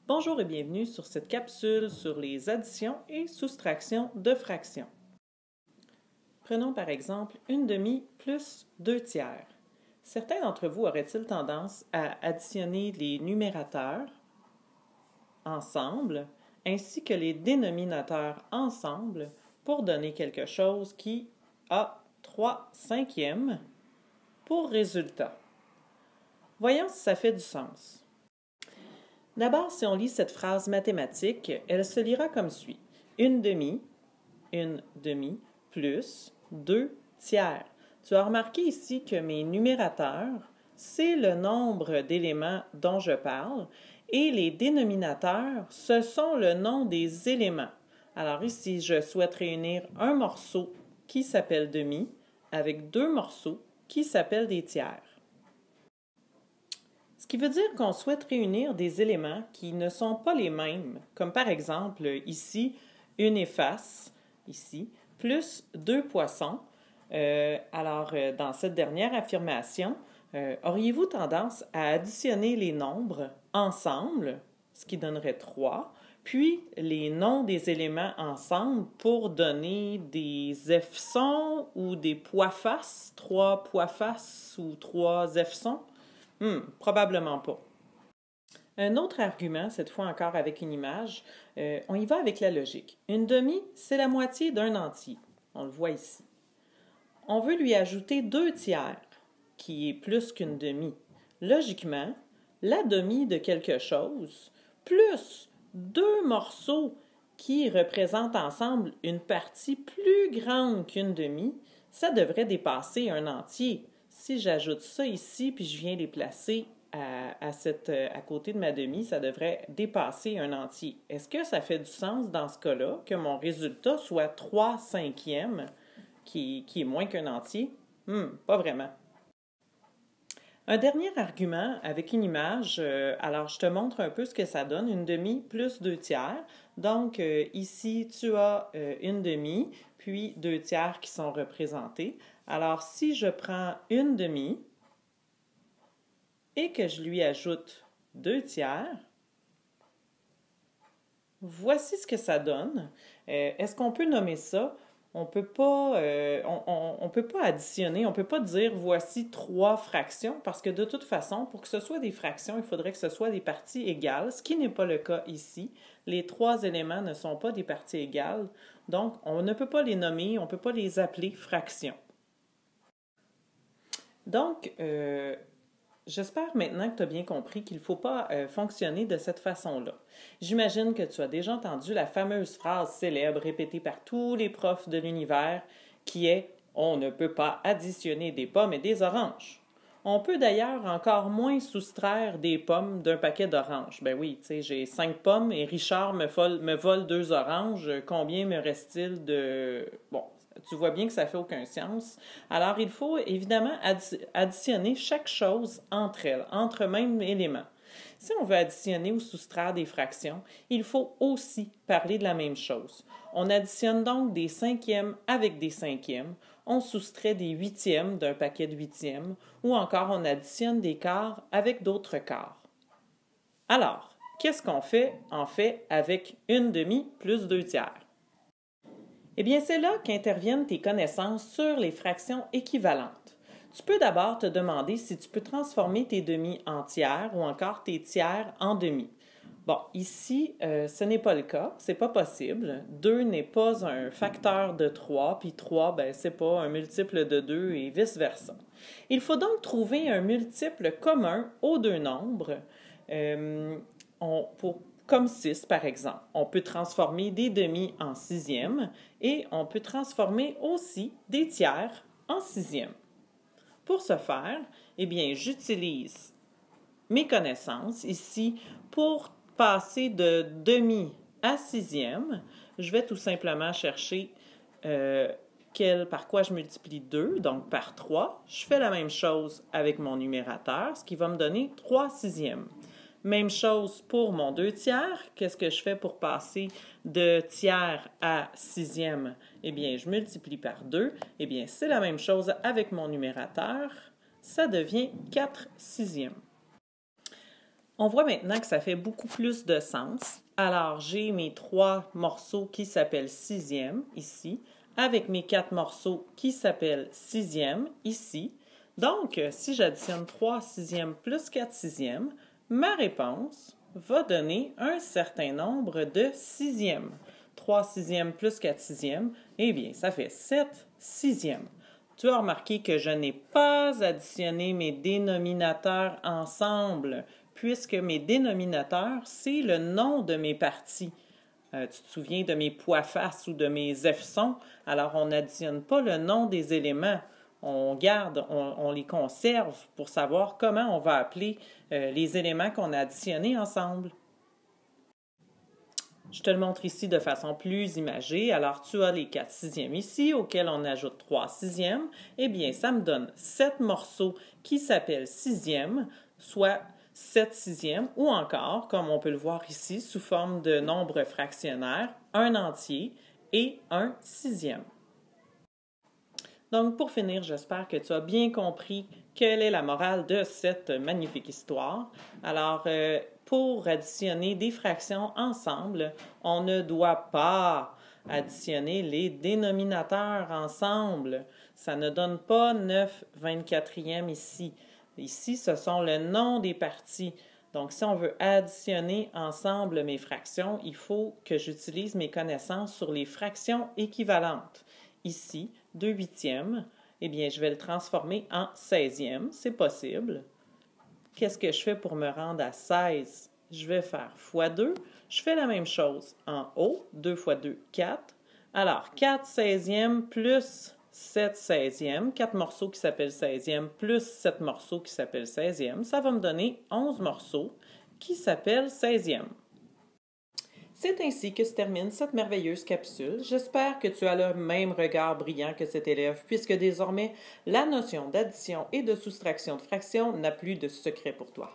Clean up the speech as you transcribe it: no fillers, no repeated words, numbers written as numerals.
Bonjour et bienvenue sur cette capsule sur les additions et soustractions de fractions. Prenons par exemple une demi plus 2 tiers. Certains d'entre vous auraient-ils tendance à additionner les numérateurs ensemble ainsi que les dénominateurs ensemble pour donner quelque chose qui a 3 cinquièmes pour résultat? Voyons si ça fait du sens. D'abord, si on lit cette phrase mathématique, elle se lira comme suit. Une demi plus 2 tiers. Tu as remarqué ici que mes numérateurs, c'est le nombre d'éléments dont je parle et les dénominateurs, ce sont le nom des éléments. Alors ici, je souhaite réunir un morceau qui s'appelle demi avec deux morceaux qui s'appellent des tiers. Ce qui veut dire qu'on souhaite réunir des éléments qui ne sont pas les mêmes, comme par exemple ici, une efface, ici, plus deux poissons. Dans cette dernière affirmation, auriez-vous tendance à additionner les nombres ensemble, ce qui donnerait 3, puis les noms des éléments ensemble pour donner des F-sons ou des poids-faces, 3 poids-faces ou 3 F-sons? Probablement pas. Un autre argument, cette fois encore avec une image, on y va avec la logique. Une demi, c'est la moitié d'un entier. On le voit ici. On veut lui ajouter 2 tiers, qui est plus qu'une demi. Logiquement, la demi de quelque chose, plus 2 morceaux qui représentent ensemble une partie plus grande qu'une demi, ça devrait dépasser un entier. Si j'ajoute ça ici, puis je viens les placer à côté de ma demi, ça devrait dépasser un entier. Est-ce que ça fait du sens dans ce cas-là que mon résultat soit 3 cinquièmes, qui est moins qu'un entier? Pas vraiment. Un dernier argument avec une image, alors je te montre un peu ce que ça donne, une demi plus 2 tiers. Donc ici, tu as une demi, puis 2 tiers qui sont représentés. Alors si je prends une demi et que je lui ajoute 2 tiers, voici ce que ça donne. Est-ce qu'on peut nommer ça? On peut pas additionner, on ne peut pas dire voici 3 fractions, parce que de toute façon, pour que ce soit des fractions, il faudrait que ce soit des parties égales, ce qui n'est pas le cas ici. Les 3 éléments ne sont pas des parties égales, donc on ne peut pas les nommer, on ne peut pas les appeler fractions. Donc, j'espère maintenant que tu as bien compris qu'il ne faut pas fonctionner de cette façon-là. J'imagine que tu as déjà entendu la fameuse phrase célèbre répétée par tous les profs de l'univers qui est « On ne peut pas additionner des pommes et des oranges ». On peut d'ailleurs encore moins soustraire des pommes d'un paquet d'oranges. Ben oui, tu sais, j'ai 5 pommes et Richard me vole 2 oranges. Combien me reste-t-il de... Bon, tu vois bien que ça ne fait aucun sens. Alors, il faut évidemment additionner chaque chose entre elles, entre mêmes éléments. Si on veut additionner ou soustraire des fractions, il faut aussi parler de la même chose. On additionne donc des cinquièmes avec des cinquièmes, on soustrait des huitièmes d'un paquet de huitièmes, ou encore on additionne des quarts avec d'autres quarts. Alors, qu'est-ce qu'on fait en fait avec une demi plus 2 tiers? Eh bien, c'est là qu'interviennent tes connaissances sur les fractions équivalentes. Tu peux d'abord te demander si tu peux transformer tes demi en tiers ou encore tes tiers en demi. Bon, ici, ce n'est pas le cas, c'est pas possible. 2 n'est pas un facteur de 3, puis 3, c'est pas un multiple de 2 et vice-versa. Il faut donc trouver un multiple commun aux deux nombres, comme 6 par exemple. On peut transformer des demi en sixième et on peut transformer aussi des tiers en sixième. Pour ce faire, eh bien, j'utilise mes connaissances ici pour passer de demi à sixième. Je vais tout simplement chercher par quoi je multiplie 2, donc par 3. Je fais la même chose avec mon numérateur, ce qui va me donner 3 sixièmes. Même chose pour mon 2 tiers. Qu'est-ce que je fais pour passer de tiers à sixième? Eh bien, je multiplie par 2. Eh bien, c'est la même chose avec mon numérateur. Ça devient 4 sixièmes. On voit maintenant que ça fait beaucoup plus de sens. Alors, j'ai mes 3 morceaux qui s'appellent sixième, ici, avec mes 4 morceaux qui s'appellent sixième, ici. Donc, si j'additionne 3 sixièmes plus 4 sixièmes, ma réponse va donner un certain nombre de sixièmes. 3 sixièmes plus 4 sixièmes, eh bien, ça fait 7 sixièmes. Tu as remarqué que je n'ai pas additionné mes dénominateurs ensemble, puisque mes dénominateurs, c'est le nom de mes parties. Tu te souviens de mes poids face ou de mes F-sons, alors on n'additionne pas le nom des éléments. On garde, on les conserve pour savoir comment on va appeler les éléments qu'on a additionnés ensemble. Je te le montre ici de façon plus imagée. Alors, tu as les 4 sixièmes ici, auxquels on ajoute 3 sixièmes. Eh bien, ça me donne 7 morceaux qui s'appellent sixièmes, soit 7 sixièmes, ou encore, comme on peut le voir ici, sous forme de nombre fractionnaire, un entier et un sixième. Donc, pour finir, j'espère que tu as bien compris quelle est la morale de cette magnifique histoire. Alors, pour additionner des fractions ensemble, on ne doit pas additionner les dénominateurs ensemble. Ça ne donne pas 9/24e ici. Ici, ce sont le nom des parties. Donc, si on veut additionner ensemble mes fractions, il faut que j'utilise mes connaissances sur les fractions équivalentes. Ici, 2/8e, eh bien, je vais le transformer en 16e, c'est possible. Qu'est-ce que je fais pour me rendre à 16? Je vais faire fois 2. Je fais la même chose en haut. 2 fois 2, 4. Alors, 4 16e plus 7 16e, 4 morceaux qui s'appellent 16e plus 7 morceaux qui s'appellent 16e, ça va me donner 11 morceaux qui s'appellent 16e. C'est ainsi que se termine cette merveilleuse capsule. J'espère que tu as le même regard brillant que cet élève, puisque désormais, la notion d'addition et de soustraction de fractions n'a plus de secret pour toi.